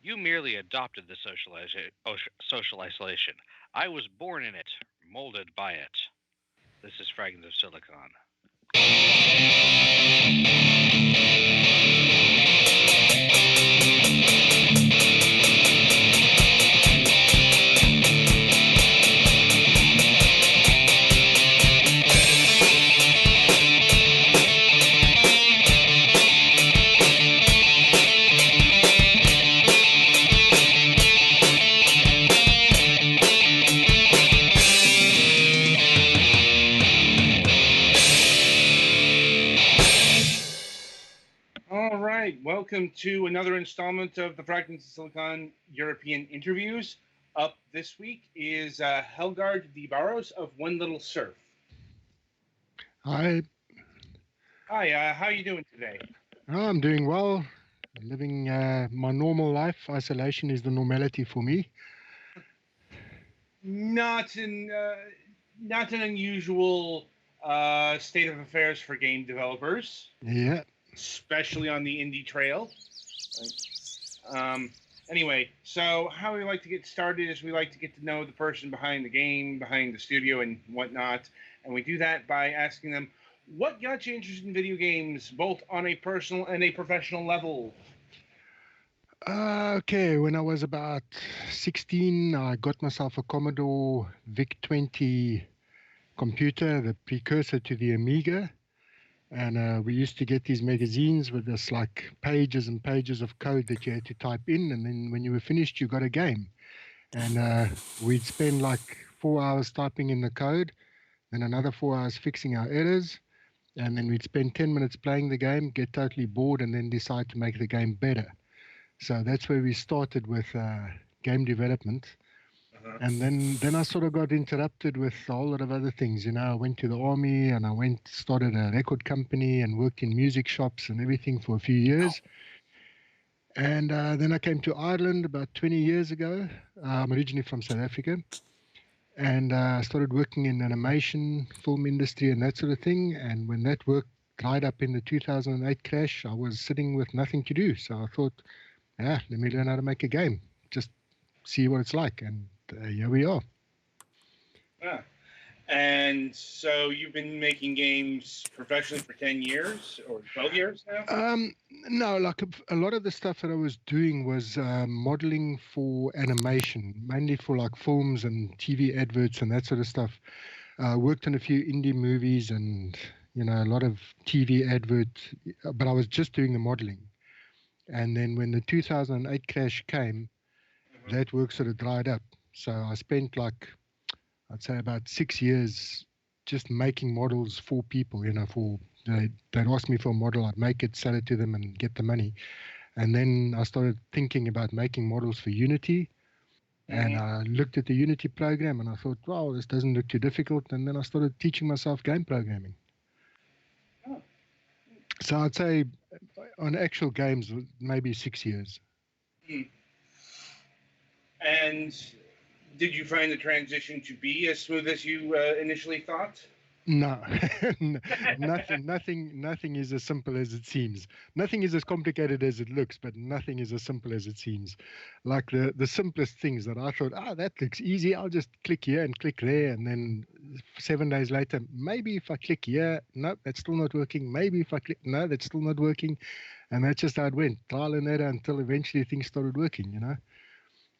You merely adopted the social isolation. I was born in it, molded by it. This is Fragments of Silicon. All right, welcome to another installment of the Fragments of Silicon European interviews. Up this week is Helgard the Barros of One Little Serf. Hi, Hi, how are you doing today? I'm doing well. Living my normal life. Isolation is the normality for me. Not an not an unusual state of affairs for game developers, Yeah. especially on the indie trail. Um, anyway, so how we like to get started is we like to get to know the person behind the game, behind the studio, and whatnot. And we do that by asking them, what got you interested in video games, both on a personal and a professional level? Okay, when I was about 16, I got myself a Commodore VIC-20 computer, the precursor to the Amiga. And we used to get these magazines with this like pages and pages of code that you had to type in. And then when you were finished, you got a game. And we'd spend like 4 hours typing in the code, then another 4 hours fixing our errors, and then we'd spend 10 minutes playing the game, get totally bored, and then decide to make the game better. So that's where we started with game development. Uh-huh. And then I sort of got interrupted with a whole lot of other things. I went to the army and I started a record company and worked in music shops and everything for a few years. And then I came to Ireland about 20 years ago. I'm originally from South Africa. And I started working in animation, film industry, and that sort of thing. And when that work dried up in the 2008 crash, I was sitting with nothing to do. So I thought, let me learn how to make a game, just see what it's like. And here we are. Ah. And so you've been making games professionally for 10 years or 12 years now? No, like a lot of the stuff that I was doing was modeling for animation, mainly for like films and TV adverts and that sort of stuff. Worked on a few indie movies and a lot of TV adverts, but I was just doing the modeling. And then when the 2008 crash came, Uh-huh. that work sort of dried up. So I spent like, I'd say about 6 years just making models for people, they'd ask me for a model, I'd make it, sell it to them and get the money. And then I started thinking about making models for Unity. And Mm-hmm. I looked at the Unity program and I thought, wow, this doesn't look too difficult. And then I started teaching myself game programming. Oh. So I'd say on actual games, maybe 6 years. Hmm. And did you find the transition to be as smooth as you initially thought? No, nothing is as simple as it seems. Nothing is as complicated as it looks, but nothing is as simple as it seems. Like the simplest things that I thought, that looks easy. I'll just click here and click there, and then 7 days later, maybe if I click here, no, that's still not working. Maybe if I click, no, that's still not working, and that's just how it went, trial and error until eventually things started working.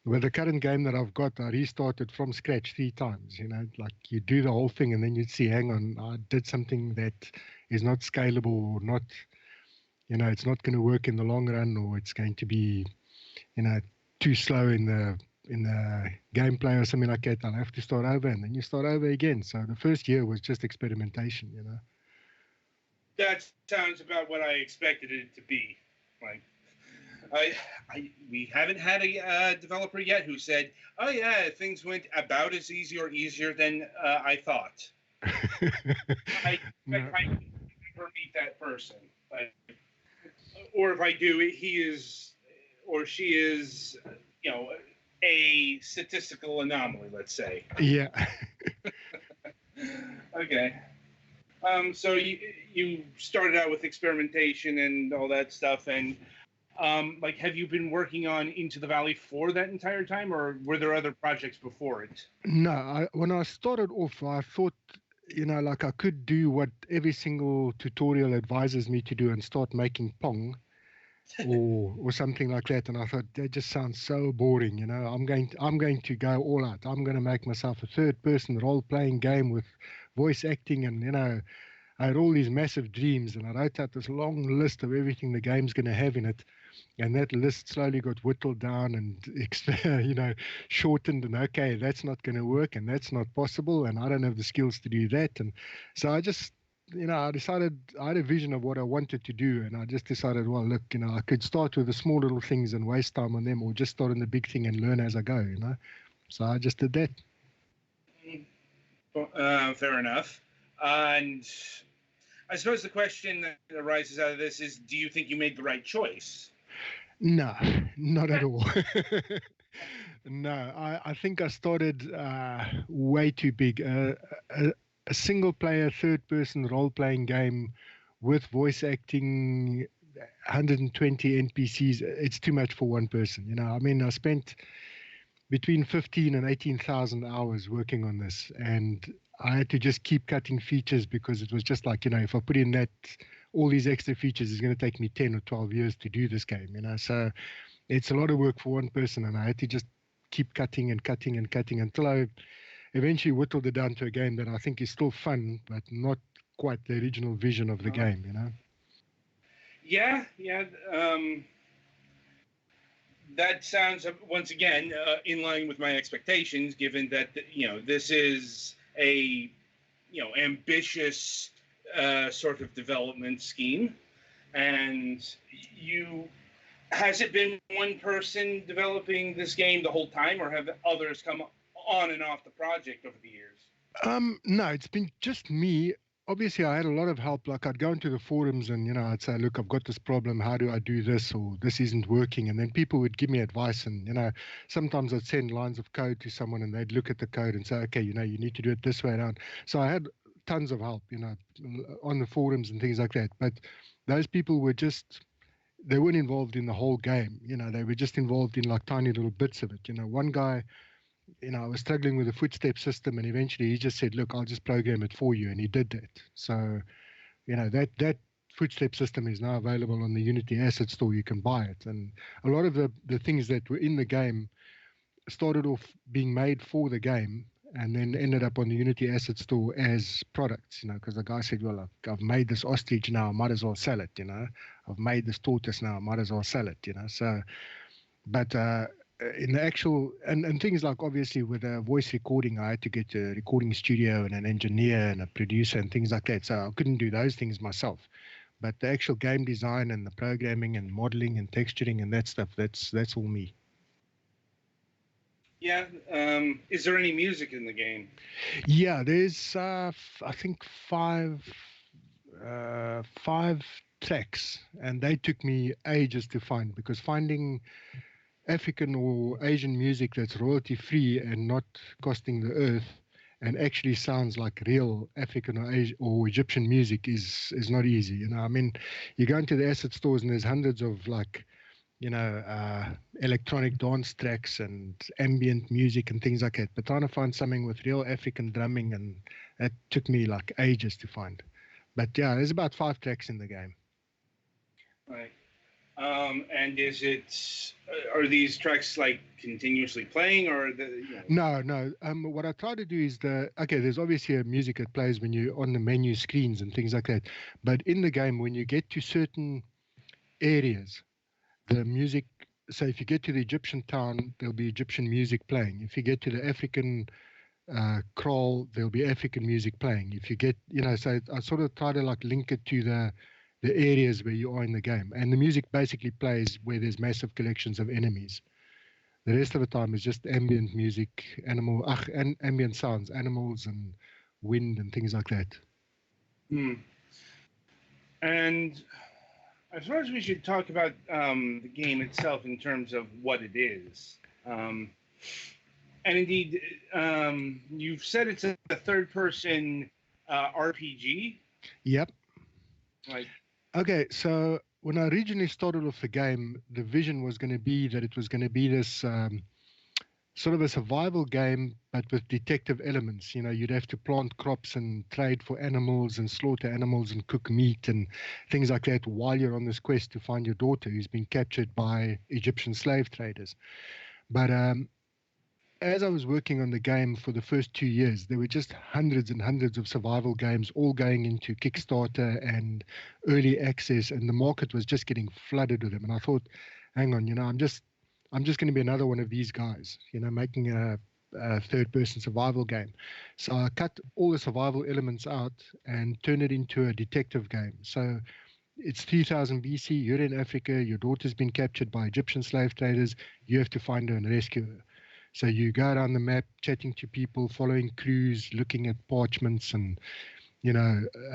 With the current game that I've got, I restarted from scratch 3 times. Like you do the whole thing and then you'd see, hang on, I did something that is not scalable or not, it's not going to work in the long run, or it's going to be, you know, too slow in the gameplay or something like that. I'll have to start over, and then you start over again. So the first year was just experimentation. That sounds about what I expected it to be. Like, we haven't had a developer yet who said, "Oh yeah, things went about as easy or easier than I thought." I No. never meet that person. Or if I do, he is or she is, you know, a statistical anomaly. Let's say. Yeah. Okay. So you started out with experimentation and all that stuff, and Like, have you been working on Into the Valley for that entire time, or were there other projects before it? No, when I started off, I thought, like I could do what every single tutorial advises me to do and start making Pong or something like that. And I thought that just sounds so boring. I'm going to go all out. I'm going to make myself a third person role playing game with voice acting, and I had all these massive dreams, and I wrote out this long list of everything the game's going to have in it. And that list slowly got whittled down and, shortened. And okay, that's not going to work, and that's not possible, and I don't have the skills to do that. And so I just, I decided I had a vision of what I wanted to do, and I just decided, well, look, I could start with the small little things and waste time on them, or just start on the big thing and learn as I go. So I just did that. Fair enough. And I suppose the question that arises out of this is, do you think you made the right choice? No, not at all. No, I think I started way too big. A single player, third person role playing game with voice acting, 120 NPCs, it's too much for one person. I spent between 15 and 18,000 hours working on this, and I had to just keep cutting features because it was just like, if I put in all these extra features, it's going to take me 10 or 12 years to do this game, so it's a lot of work for one person, and I had to just keep cutting and cutting and cutting until I eventually whittled it down to a game that I think is still fun, but not quite the original vision of the game, Yeah. That sounds, once again, in line with my expectations, given that, this is a, ambitious sort of development scheme. And has it been one person developing this game the whole time, or have others come on and off the project over the years? No, it's been just me. Obviously, I had a lot of help. Like, I'd go into the forums and, I'd say, look, I've got this problem. How do I do this? Or this isn't working. And then people would give me advice. And, sometimes I'd send lines of code to someone and they'd look at the code and say, okay, you need to do it this way around. So I had tons of help, on the forums and things like that. But those people were they weren't involved in the whole game. They were just involved in like tiny little bits of it. One guy, I was struggling with the footstep system, and eventually he just said, look, I'll just program it for you. And he did that. So, that footstep system is now available on the Unity Asset Store. You can buy it. And a lot of the things that were in the game started off being made for the game and then ended up on the Unity Asset Store as products, because the guy said, well, I've made this ostrich now, I might as well sell it, I've made this tortoise now, I might as well sell it, So, but in the actual, and things like, obviously with voice recording, I had to get a recording studio and an engineer and a producer and things like that. So I couldn't do those things myself. But the actual game design and the programming and modeling and texturing and that stuff, that's all me. Yeah. Is there any music in the game? Yeah, there's I think five tracks, and they took me ages to find, because finding African or Asian music that's royalty free and not costing the earth and actually sounds like real African or Asian or Egyptian music is not easy. You go into the asset stores and there's hundreds of like, electronic dance tracks and ambient music and things like that. But trying to find something with real African drumming, and that took me like ages to find. But yeah, there's about 5 tracks in the game. Right. And are these tracks like continuously playing, or No. What I try to do is there's obviously a music that plays when you're on the menu screens and things like that. But in the game, when you get to certain areas, the music, so if you get to the Egyptian town, there'll be Egyptian music playing. If you get to the African kraal, there'll be African music playing. If you get, so I sort of try to like link it to the areas where you are in the game. And the music basically plays where there's massive collections of enemies. The rest of the time is just ambient music, and ambient sounds, animals and wind and things like that. And I suppose we should talk about the game itself in terms of what it is. And indeed, you've said it's a third-person RPG. Yep. Like, okay, so when I originally started off the game, the vision was going to be that it was going to be this sort of a survival game, but with detective elements. You know, you'd have to plant crops and trade for animals and slaughter animals and cook meat and things like that while you're on this quest to find your daughter who's been captured by Egyptian slave traders. But as I was working on the game for the first 2 years, there were just hundreds and hundreds of survival games all going into Kickstarter and early access, and the market was just getting flooded with them. And I thought, hang on, I'm just going to be another one of these guys, making a third-person survival game. So I cut all the survival elements out and turned it into a detective game. So it's 3000 BC, you're in Africa, your daughter's been captured by Egyptian slave traders, you have to find her and rescue her. So you go around the map, chatting to people, following clues, looking at parchments, and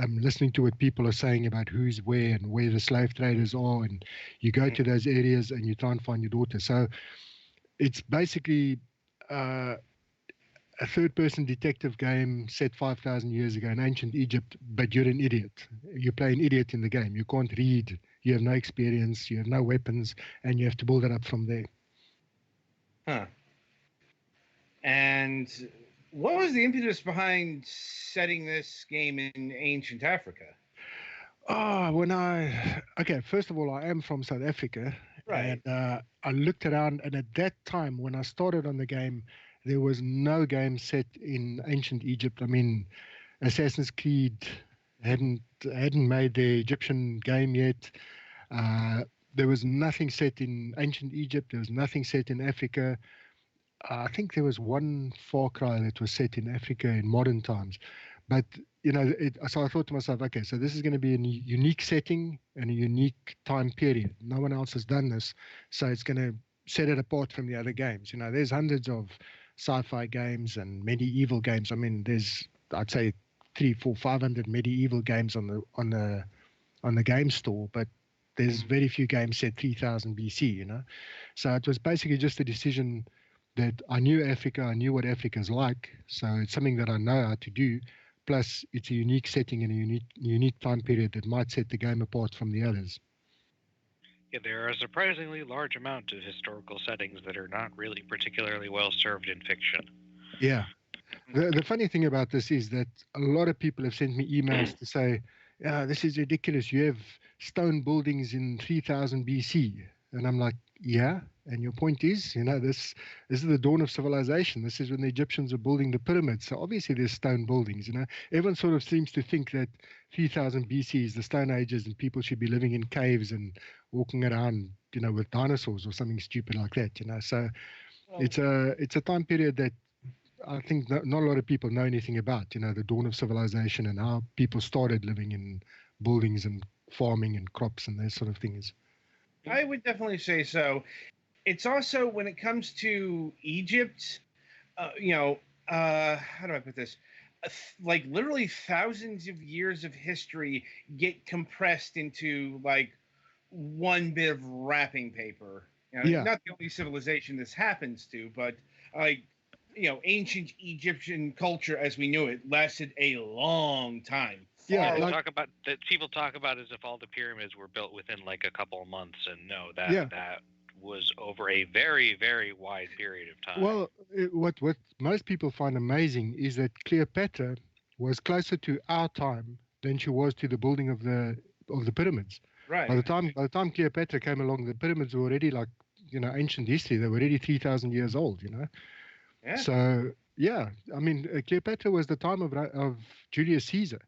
listening to what people are saying about who's where and where the slave traders are. And you go to those areas and you try and find your daughter. So it's basically a third-person detective game set 5,000 years ago in ancient Egypt, but you're an idiot. You play an idiot in the game. You can't read. You have no experience. You have no weapons, and you have to build it up from there. Huh. And what was the impetus behind setting this game in ancient Africa? First of all, I am from South Africa. Right. And I looked around, and at that time, when I started on the game, there was no game set in ancient Egypt. I mean, Assassin's Creed hadn't made the Egyptian game yet. There was nothing set in ancient Egypt. There was nothing set in Africa. I think there was one Far Cry that was set in Africa in modern times. But, so I thought to myself, okay, so this is going to be a unique setting and a unique time period. No one else has done this, so it's going to set it apart from the other games. There's hundreds of sci-fi games and medieval games. I mean, there's, I'd say, 300, 400, 500 medieval games on the game store, but there's very few games set 3000 BC, So it was basically just a decision that I knew Africa, I knew what Africa's like, so it's something that I know how to do, plus it's a unique setting and a unique time period that might set the game apart from the others. Yeah, there are a surprisingly large amount of historical settings that are not really particularly well served in fiction. Yeah. The funny thing about this is that a lot of people have sent me emails to say, this is ridiculous, you have stone buildings in 3000 BC. And I'm like, yeah, and your point is, this is the dawn of civilization. This is when the Egyptians were building the pyramids. So obviously there's stone buildings, Everyone sort of seems to think that 3000 BC is the Stone Ages and people should be living in caves and walking around, with dinosaurs or something stupid like that, So it's a time period that I think not a lot of people know anything about, the dawn of civilization and how people started living in buildings and farming and crops and those sort of things. I would definitely say so. It's also, when it comes to Egypt, how do I put this? Like literally thousands of years of history get compressed into like one bit of wrapping paper. Yeah. Not the only civilization this happens to, but like, ancient Egyptian culture as we knew it lasted a long time. Yeah, people talk about as if all the pyramids were built within like a couple of months, and no, that was over a very, very wide period of time. Well, what most people find amazing is that Cleopatra was closer to our time than she was to the building of the pyramids. Right. By the time Cleopatra came along, the pyramids were already like ancient history. They were already 3,000 years old. Yeah. So yeah, I mean, Cleopatra was the time of Julius Caesar,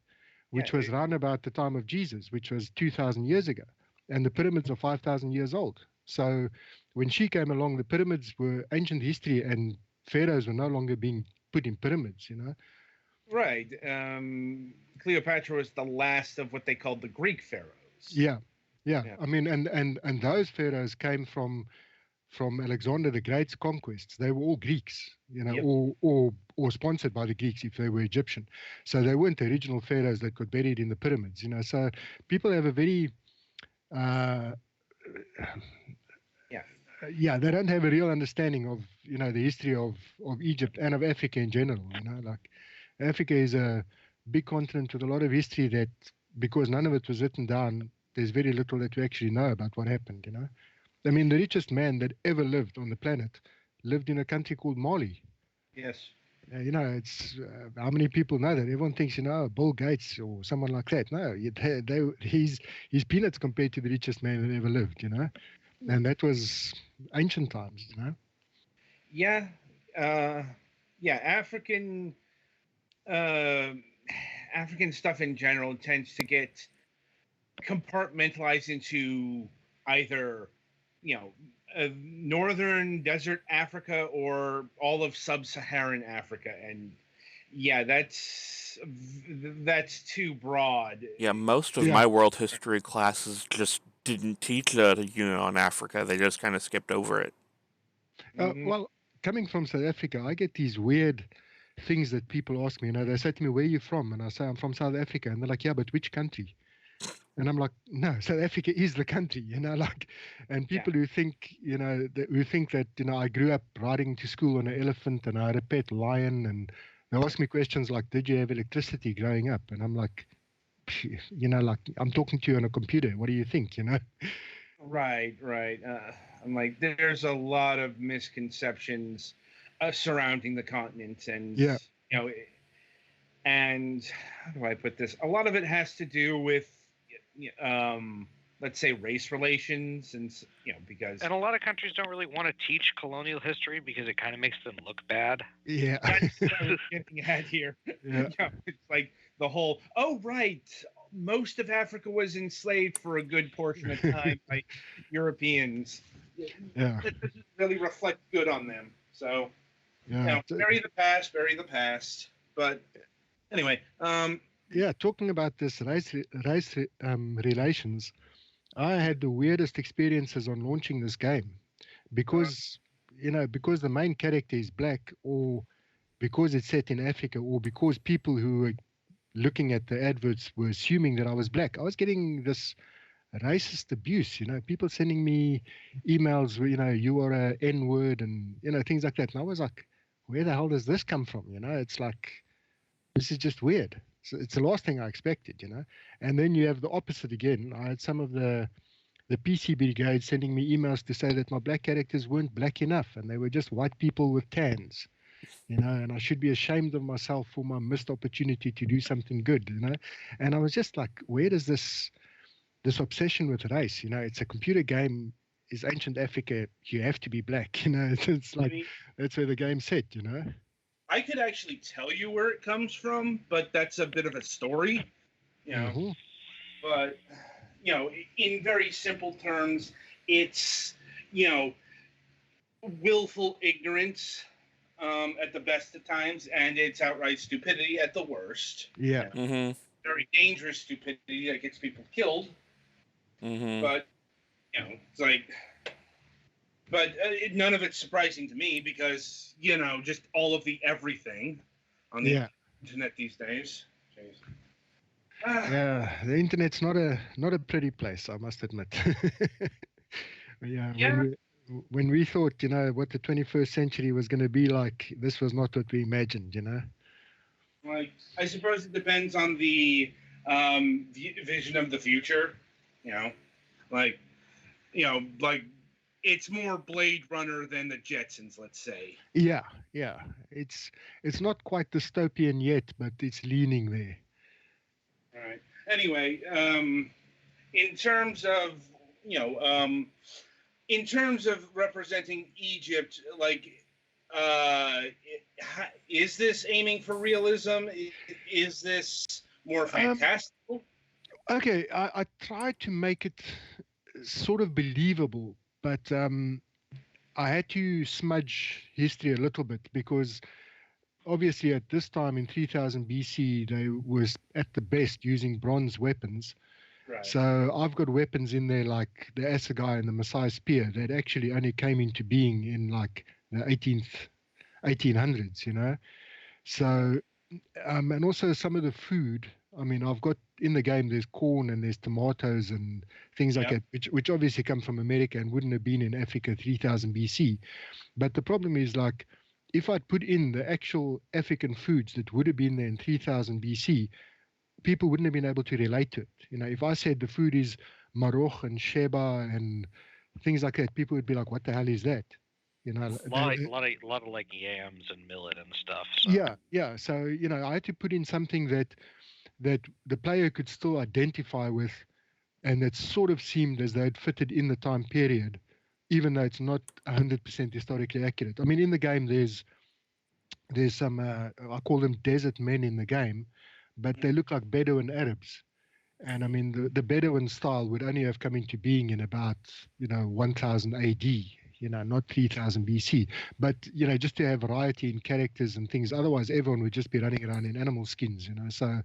which was around about the time of Jesus, which was 2,000 years ago. And the pyramids are 5,000 years old. So when she came along, the pyramids were ancient history and pharaohs were no longer being put in pyramids, Right. Cleopatra was the last of what they called the Greek pharaohs. Yeah. I mean, and those pharaohs came from Alexander the Great's conquests. They were all Greeks, or sponsored by the Greeks if they were Egyptian. So they weren't the original pharaohs that got buried in the pyramids, So people have a very, they don't have a real understanding of, the history of Egypt and of Africa in general, Like Africa is a big continent with a lot of history that, because none of it was written down, there's very little that we actually know about what happened. I mean, the richest man that ever lived on the planet lived in a country called Mali. Yes. It's how many people know that? Everyone thinks, Bill Gates or someone like that. No, he's peanuts compared to the richest man that ever lived. And that was ancient times. Yeah. Yeah. Uh, African stuff in general tends to get compartmentalized into either, northern desert Africa or all of sub-Saharan Africa, and yeah, that's too broad. Yeah, most of Yeah. my world history classes just didn't teach a unit on Africa. They just kind of skipped over it. Mhm. Well, coming from South Africa, I get these weird things that people ask me. They say to me, "Where are you from?" And I say, "I'm from South Africa." And they're like, "Yeah, but which country?" And I'm like, "No, South Africa is the country." And people who think, that, I grew up riding to school on an elephant and I had a pet lion, and they ask me questions like, "Did you have electricity growing up?" And I'm like, like, I'm talking to you on a computer. What do you think? Right. I'm like, there's a lot of misconceptions surrounding the continent, and Yeah. and how do I put this? A lot of it has to do with, let's say, race relations, and because And a lot of countries don't really want to teach colonial history because it kind of makes them look bad. Yeah. that's what I was getting at here. Yeah. It's like the whole, oh right, most of Africa was enslaved for a good portion of time by Europeans. Yeah. That doesn't really reflect good on them. So, Yeah. bury the past. But anyway, Yeah, talking about this race relations, I had the weirdest experiences on launching this game because because the main character is black, or because it's set in Africa, or because people who were looking at the adverts were assuming that I was black. I was getting this racist abuse, people sending me emails where, you are a N word and, things like that. And I was like, where the hell does this come from? It's like, this is just weird. So it's the last thing I expected, And then you have the opposite again. I had some of the PC brigade sending me emails to say that my black characters weren't black enough and they were just white people with tans, and I should be ashamed of myself for my missed opportunity to do something good, And I was just like, where does this obsession with race, it's a computer game, is ancient Africa, you have to be black, it's like, that's where the game's set, I could actually tell you where it comes from, but that's a bit of a story, Mhm. But, in very simple terms, it's, willful ignorance at the best of times, and it's outright stupidity at the worst. Yeah. Mm-hmm. Very dangerous stupidity that gets people killed. Mm-hmm. But, it's like... But none of it's surprising to me because, just all of the everything on the internet these days. Jeez. Yeah, the internet's not a pretty place, I must admit. Yeah. When we thought, what the 21st century was going to be like, this was not what we imagined, Like, I suppose it depends on the vision of the future, like, it's more Blade Runner than the Jetsons, let's say. Yeah. It's not quite dystopian yet, but it's leaning there. All right. Anyway, in terms of representing Egypt, like, is this aiming for realism? Is this more fantastical? Okay, I tried to make it sort of believable, but I had to smudge history a little bit because obviously at this time in 3000 BC, they was at the best using bronze weapons. Right. So I've got weapons in there like the assegai and the Maasai spear that actually only came into being in like the 1800s, So, and also some of the food. I mean, I've got in the game, there's corn and there's tomatoes and things like that, which obviously come from America and wouldn't have been in Africa 3000 BC. But the problem is, like, if I'd put in the actual African foods that would have been there in 3000 BC, people wouldn't have been able to relate to it. If I said the food is Maroch and Sheba and things like that. People would be like, "What the hell is that?" You know, A lot of like yams and millet and stuff. So. yeah. So I had to put in something that the player could still identify with, and that sort of seemed as though it fitted in the time period, even though it's not 100% historically accurate. I mean, in the game, there's some I call them desert men in the game, but they look like Bedouin Arabs. And I mean, the Bedouin style would only have come into being in about 1000 AD. Not 3000 BC, but just to have variety in characters and things. Otherwise, everyone would just be running around in animal skins. So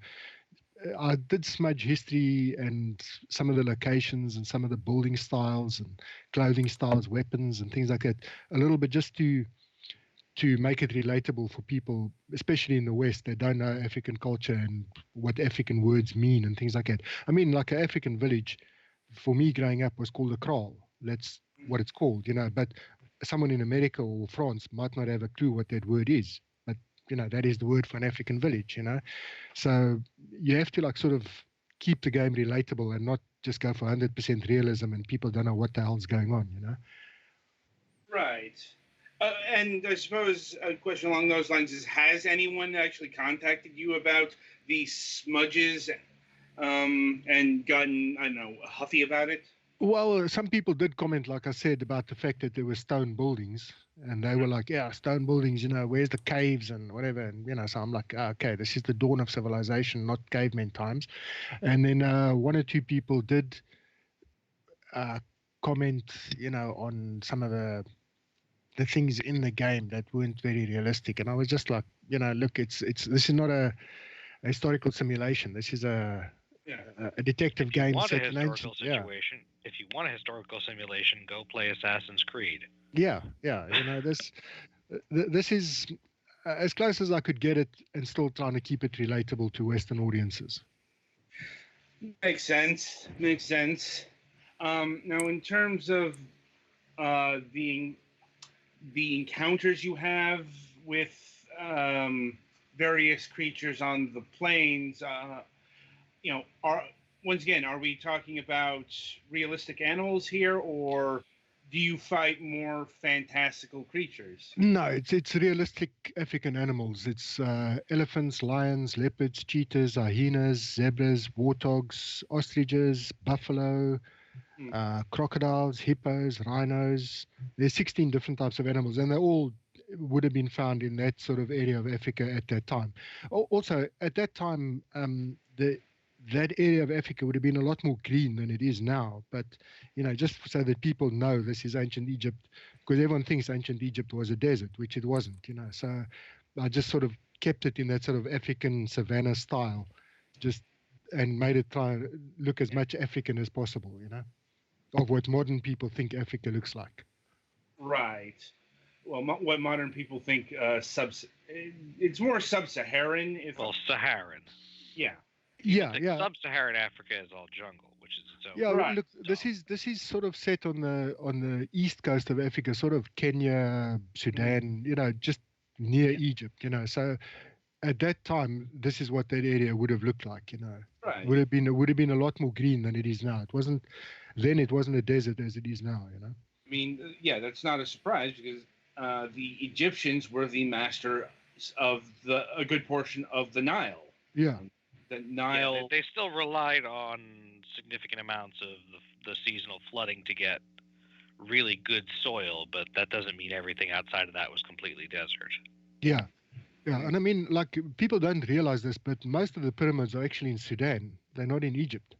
I did smudge history and some of the locations and some of the building styles and clothing styles, weapons and things like that, a little bit just to make it relatable for people, especially in the West, that don't know African culture and what African words mean and things like that. I mean, like an African village, for me growing up, was called a kraal. That's what it's called, but someone in America or France might not have a clue what that word is. But, that is the word for an African village, So you have to sort of keep the game relatable and not just go for 100% realism and people don't know what the hell's going on, Right. And I suppose a question along those lines is, has anyone actually contacted you about these smudges and gotten, I don't know, huffy about it? Well, some people did comment, like I said, about the fact that there were stone buildings, and they were like, "Yeah, stone buildings. Where's the caves and whatever?" And so I'm like, "Okay, this is the dawn of civilization, not caveman times." And then one or two people did comment, on some of the things in the game that weren't very realistic, and I was just like, look, this is not a historical simulation. This is a detective game set in ancient. If you want a historical simulation, go play Assassin's Creed. Yeah. This is as close as I could get it, and still trying to keep it relatable to Western audiences. Makes sense. Now, in terms of the encounters you have with various creatures on the plains, are we talking about realistic animals here, or do you fight more fantastical creatures? No, it's realistic African animals. It's elephants, lions, leopards, cheetahs, hyenas, zebras, warthogs, ostriches, buffalo, crocodiles, hippos, rhinos. There's 16 different types of animals, and they all would have been found in that sort of area of Africa at that time. Also, at that time, that area of Africa would have been a lot more green than it is now. But, just so that people know this is ancient Egypt, because everyone thinks ancient Egypt was a desert, which it wasn't, So I just sort of kept it in that sort of African savanna style, and made it try and look as much African as possible, of what modern people think Africa looks like. Right. Well, what modern people think it's more sub-Saharan. Saharan. Yeah. Yeah. Sub-Saharan Africa is all jungle, which is its own. Yeah, right. Look, this is sort of set on the east coast of Africa, sort of Kenya, Sudan, just near Egypt, So at that time, this is what that area would have looked like, Right. Would have been a lot more green than it is now. It wasn't a desert as it is now, I mean, that's not a surprise, because the Egyptians were the masters of a good portion of the Nile. Yeah. The Nile. Yeah, they still relied on significant amounts of the seasonal flooding to get really good soil, but that doesn't mean everything outside of that was completely desert. Yeah. And I mean, people don't realize this, but most of the pyramids are actually in Sudan. They're not in Egypt.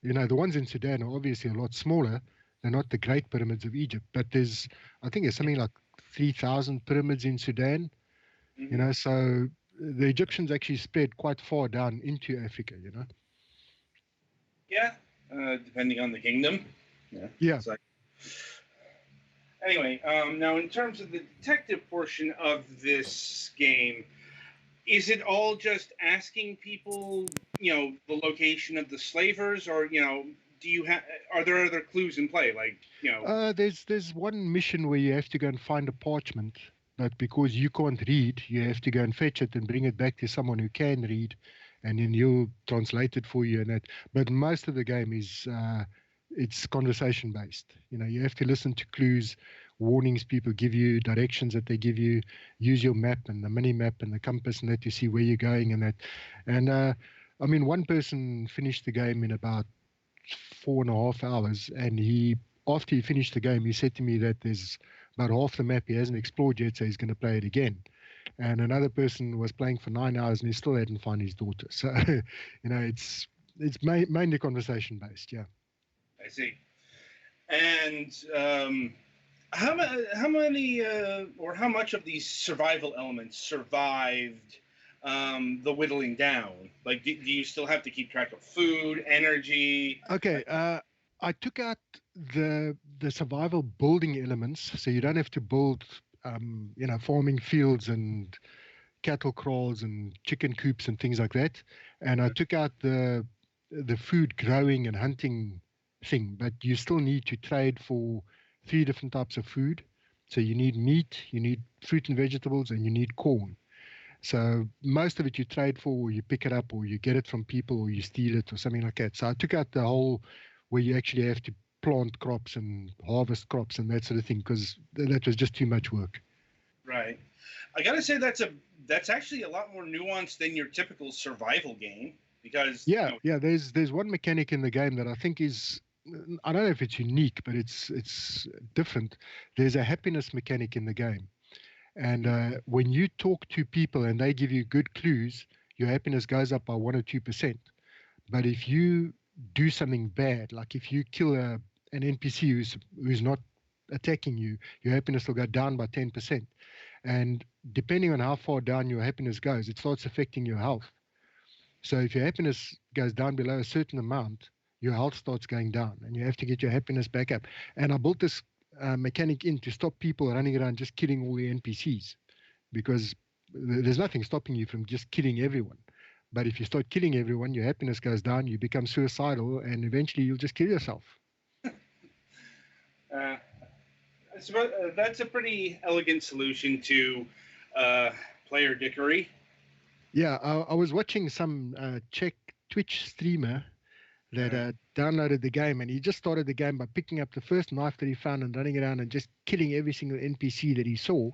The ones in Sudan are obviously a lot smaller. They're not the Great Pyramids of Egypt, but I think there's something like 3,000 pyramids in Sudan. Mm-hmm. So the Egyptians actually spread quite far down into Africa, Yeah, depending on the kingdom. Yeah. Anyway, now in terms of the detective portion of this game, is it all just asking people, the location of the slavers, or are there other clues in play, There's one mission where you have to go and find a parchment, but because you can't read, you have to go and fetch it and bring it back to someone who can read, and then you'll translate it for you and that. But most of the game is it's conversation based. You have to listen to clues, warnings people give you, directions that they give you, use your map and the mini map and the compass and that to see where you're going and that. And I mean, one person finished the game in about 4.5 hours, and after he finished the game, he said to me that there's about half the map he hasn't explored yet, so he's going to play it again. And another person was playing for 9 hours and he still hadn't found his daughter. So, it's mainly conversation based. Yeah. I see. And how many or how much of these survival elements survived the whittling down? Like, do you still have to keep track of food, energy? Okay. I took out the survival building elements, so you don't have to build, farming fields and cattle kraals and chicken coops and things like that. And I took out the food growing and hunting thing, but you still need to trade for 3 different types of food. So you need meat, you need fruit and vegetables, and you need corn. So most of it you trade for, or you pick it up, or you get it from people, or you steal it, or something like that. So I took out the whole where you actually have to plant crops and harvest crops and that sort of thing, because that was just too much work. Right. I gotta say that's actually a lot more nuanced than your typical survival game, because there's one mechanic in the game that I think is, I don't know if it's unique, but it's different. There's a happiness mechanic in the game, and when you talk to people and they give you good clues, your happiness goes up by 1 or 2%. But if you do something bad, like if you kill an NPC who's not attacking you, your happiness will go down by 10%. And depending on how far down your happiness goes, it starts affecting your health. So if your happiness goes down below a certain amount, your health starts going down and you have to get your happiness back up. And I built this mechanic in to stop people running around just killing all the NPCs, because there's nothing stopping you from just killing everyone. But if you start killing everyone, your happiness goes down, you become suicidal, and eventually you'll just kill yourself. I suppose that's a pretty elegant solution to player dickery. Yeah, I was watching some Czech Twitch streamer that downloaded the game, and he just started the game by picking up the first knife that he found and running around and just killing every single NPC that he saw.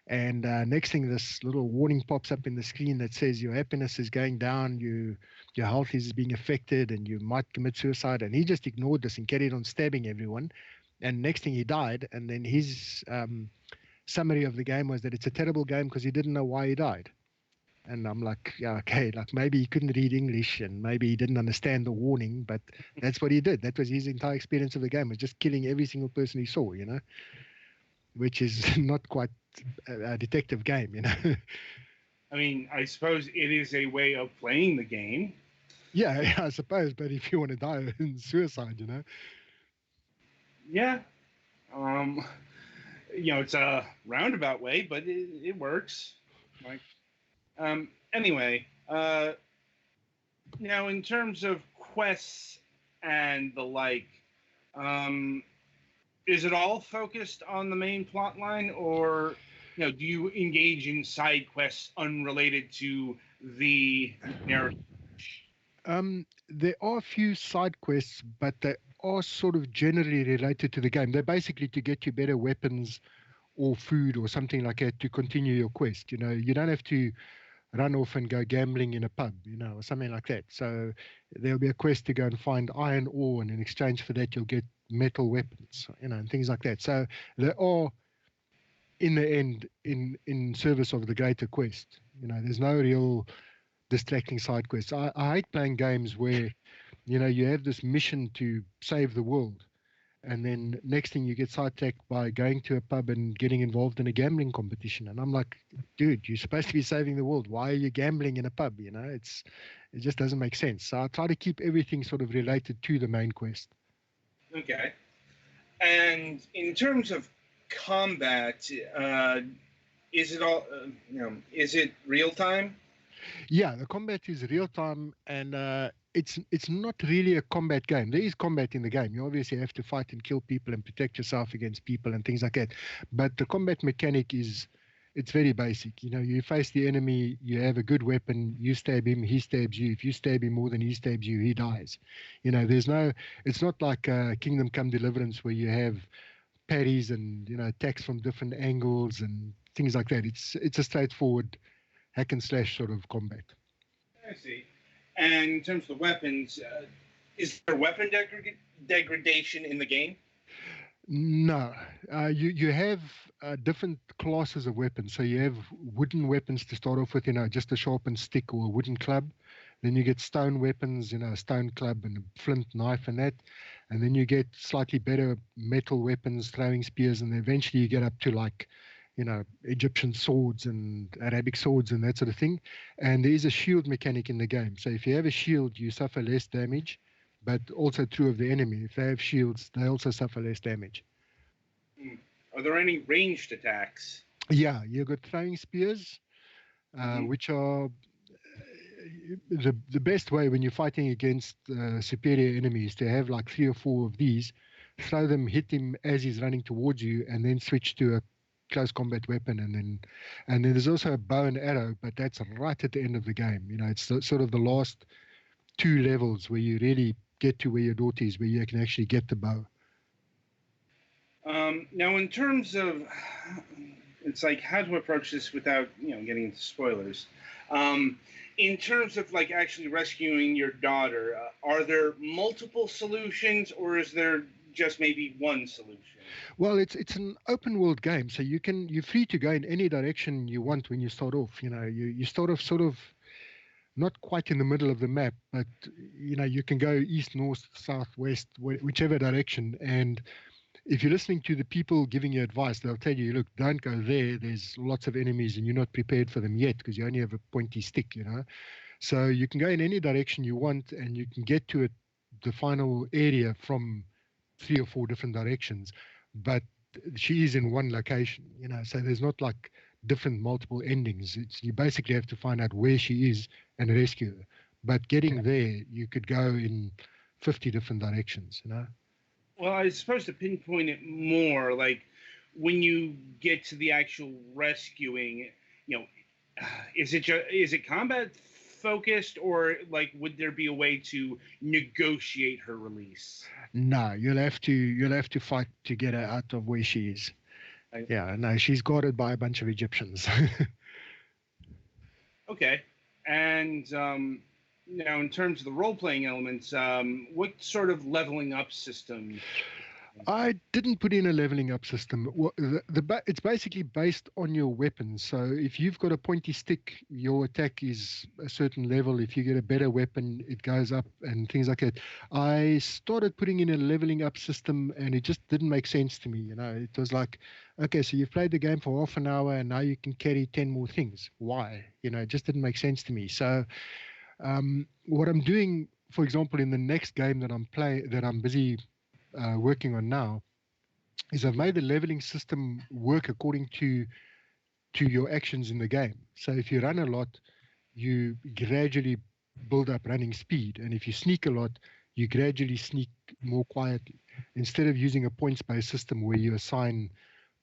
And next thing, this little warning pops up in the screen that says your happiness is going down, your health is being affected, and you might commit suicide. And he just ignored this and carried on stabbing everyone. And next thing, he died. And then his summary of the game was that it's a terrible game because he didn't know why he died. And I'm like, yeah, okay, like maybe he couldn't read English and maybe he didn't understand the warning, but that's what he did. That was his entire experience of the game, was just killing every single person he saw, which is not quite a detective game, I mean, I suppose it is a way of playing the game. Yeah, I suppose, but if you want to die in suicide, Yeah. It's a roundabout way, but it works. Like, anyway, now in terms of quests and the like, is it all focused on the main plot line, or do you engage in side quests unrelated to the narrative? There are a few side quests, but they are sort of generally related to the game. They're basically to get you better weapons or food or something like that to continue your quest. You don't have to run off and go gambling in a pub, or something like that. So there'll be a quest to go and find iron ore, and in exchange for that, you'll get metal weapons, and things like that. So they are, in the end, in service of the greater quest. There's no real distracting side quests. I hate playing games where, you have this mission to save the world, and then next thing you get sidetracked by going to a pub and getting involved in a gambling competition. And I'm like, dude, you're supposed to be saving the world. Why are you gambling in a pub? It just doesn't make sense. So I try to keep everything sort of related to the main quest. Okay. And in terms of combat, is it all, is it real time? Yeah, the combat is real time, and it's not really a combat game. There is combat in the game. You obviously have to fight and kill people and protect yourself against people and things like that. But the combat mechanic is it's very basic. You know, you face the enemy, you have a good weapon, you stab him, he stabs you. If you stab him more than he stabs you, he dies. You know, it's not like Kingdom Come Deliverance where you have parries and, you know, attacks from different angles and things like that. It's a straightforward hack and slash sort of combat. I see. And in terms of the weapons, is there weapon degradation in the game? No, you have different classes of weapons. So you have wooden weapons to start off with, you know, just a sharpened stick or a wooden club. Then you get stone weapons, you know, a stone club and a flint knife and that. And then you get slightly better metal weapons, throwing spears, and eventually you get up to like, you know, Egyptian swords and Arabic swords and that sort of thing. And there is a shield mechanic in the game. So if you have a shield, you suffer less damage, but also true of the enemy. If they have shields, they also suffer less damage. Are there any ranged attacks? Yeah, you've got throwing spears, which are the best way when you're fighting against superior enemies to have like 3 or 4 of these, throw them, hit him as he's running towards you, and then switch to a close combat weapon, and then there's also a bow and arrow, but that's right at the end of the game. You know, it's sort of the last 2 levels where you really get to where your daughter is, where you can actually get the bow. Now, in terms of, it's like how to approach this without, you know, getting into spoilers. In terms of like actually rescuing your daughter, are there multiple solutions, or is there just maybe one solution? Well, it's an open world game, so you're free to go in any direction you want when you start off. You know, you start off sort of not quite in the middle of the map, but you know, you can go east, north, south, west, whichever direction. And if you're listening to the people giving you advice, they'll tell you, look, don't go there. There's lots of enemies and you're not prepared for them yet because you only have a pointy stick, you know. So you can go in any direction you want and you can get to the final area from 3 or 4 different directions. But she is in one location, you know, so there's not like different multiple endings. You basically have to find out where she is and rescue her. But getting there, you could go in 50 different directions, you know. Well, I suppose to pinpoint it more, like when you get to the actual rescuing, you know, is it combat focused, or like would there be a way to negotiate her release? No, you'll have to fight to get her out of where she is. Yeah, no, she's guarded by a bunch of Egyptians. Okay, and now in terms of the role-playing elements, what sort of leveling up system? I didn't put in a leveling up system. It's basically based on your weapons. So if you've got a pointy stick, your attack is a certain level. If you get a better weapon, it goes up and things like that. I started putting in a leveling up system and it just didn't make sense to me. You know, it was like, okay, so you've played the game for half an hour and now you can carry 10 more things. Why? You know, it just didn't make sense to me. So what I'm doing, for example, in the next game that I'm busy working on now, is I've made the leveling system work according to your actions in the game. So if you run a lot, you gradually build up running speed, and if you sneak a lot, you gradually sneak more quietly. Instead of using a points-based system where you assign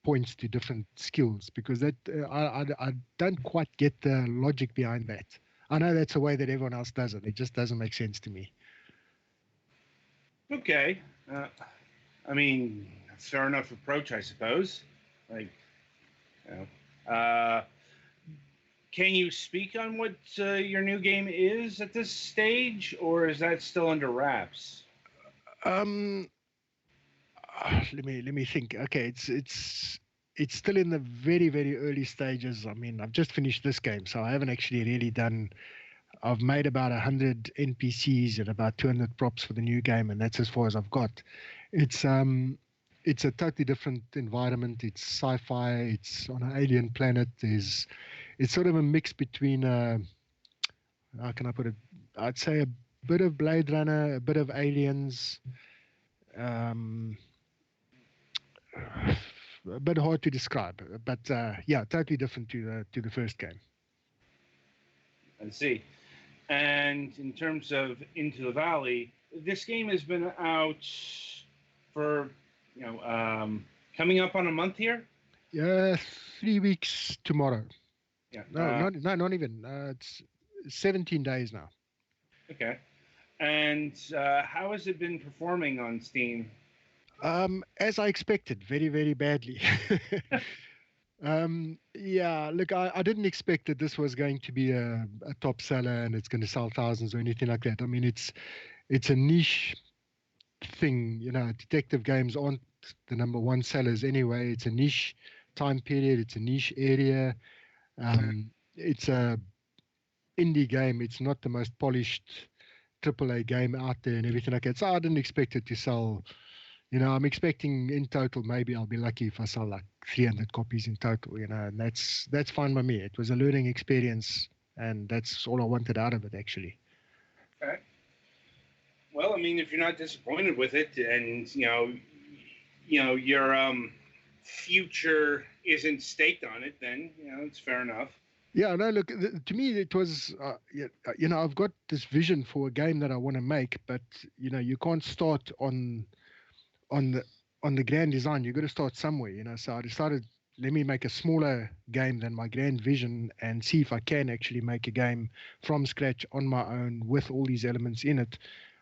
points to different skills, because that I don't quite get the logic behind that. I know that's the way that everyone else does it. It just doesn't make sense to me. Okay. I mean, fair enough approach, I suppose. Like, you know, can you speak on what your new game is at this stage, or is that still under wraps? Let me think. Okay, it's still in the very, very early stages. I mean, I've just finished this game, so I haven't actually really done. I've made about 100 NPCs and about 200 props for the new game, and that's as far as I've got. It's a totally different environment. It's sci-fi. It's on an alien planet. It's sort of a mix between how can I put it? I'd say a bit of Blade Runner, a bit of Aliens. A bit hard to describe, but yeah, totally different to the first game. I see. And in terms of Into the Valley, this game has been out for, coming up on a month here? Yeah, 3 weeks tomorrow. Yeah. Not even. It's 17 days now. Okay. And how has it been performing on Steam? As I expected, very, very badly. Yeah, look, I didn't expect that this was going to be a top seller and it's going to sell thousands or anything like that. I mean, it's a niche thing, detective games aren't the number one sellers anyway. It's a niche time period, it's a niche area. It's a indie game. It's not the most polished AAA game out there and everything like that. So I didn't expect it to sell. I'm expecting in total, maybe I'll be lucky if I sell like 300 copies in total, and that's fine by me. It was a learning experience, and that's all I wanted out of it, actually. Okay. Well, I mean, if you're not disappointed with it, and your future isn't staked on it, then it's fair enough. Yeah, no, look, to me, it was, I've got this vision for a game that I want to make, but you can't start on the grand design. You've got to start somewhere, So I decided, let me make a smaller game than my grand vision and see if I can actually make a game from scratch on my own with all these elements in it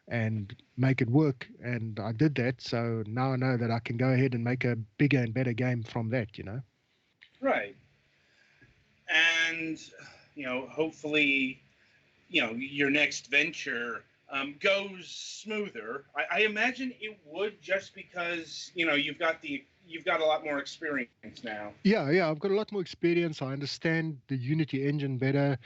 and make it work. And I did that. So now I know that I can go ahead and make a bigger and better game from that, Right. And, hopefully, your next venture goes smoother. I imagine it would, just because you've got a lot more experience now. Yeah, I've got a lot more experience. I understand the Unity engine better.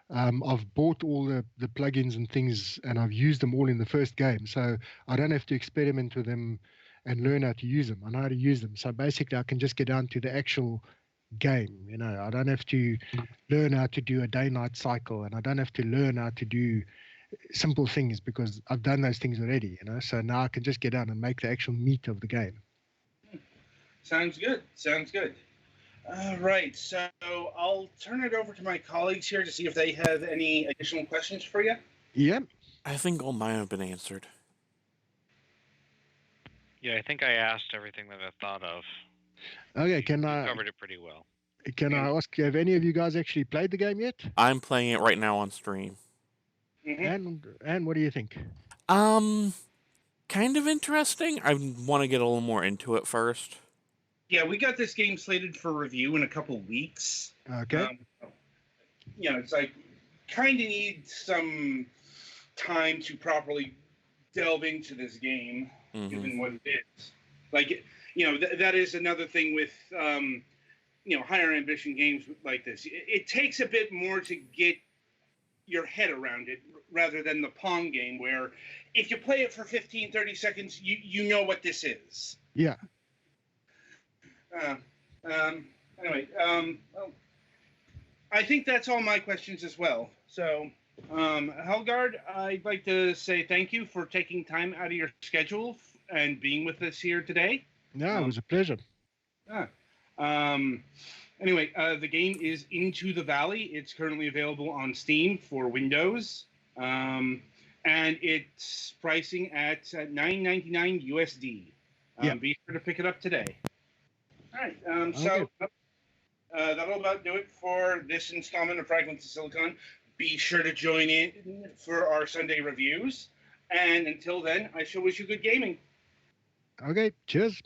I've bought all the plugins and things, and I've used them all in the first game, so I don't have to experiment with them and learn how to use them. I know how to use them, so basically I can just get down to the actual game. I don't have to learn how to do a day-night cycle, and I don't have to learn how to do simple things because I've done those things already, So now I can just get down and make the actual meat of the game. Sounds good. Right. So I'll turn it over to my colleagues here to see if they have any additional questions for you. Yeah. I think all mine have been answered. Yeah, I think I asked everything that I thought of. Okay, You covered it pretty well. Can I ask, have any of you guys actually played the game yet? I'm playing it right now on stream. Mm-hmm. And what do you think? Kind of interesting. I want to get a little more into it first. Yeah, we got this game slated for review in a couple weeks. Okay. It's like kind of need some time to properly delve into this game, given what it is. Like, that is another thing with, higher ambition games like this. It takes a bit more to get your head around it rather than the Pong game, where if you play it for 15, 30 seconds, you know what this is. Yeah. Anyway, well, I think that's all my questions as well. So, Helgard, I'd like to say thank you for taking time out of your schedule and being with us here today. No, it was a pleasure. Anyway, the game is Into the Valley. It's currently available on Steam for Windows, and it's pricing at $9.99 USD. Be sure to pick it up today. All right. So that'll about do it for this installment of Fragments of Silicon. Be sure to join in for our Sunday reviews. And until then, I shall wish you good gaming. Okay. Cheers.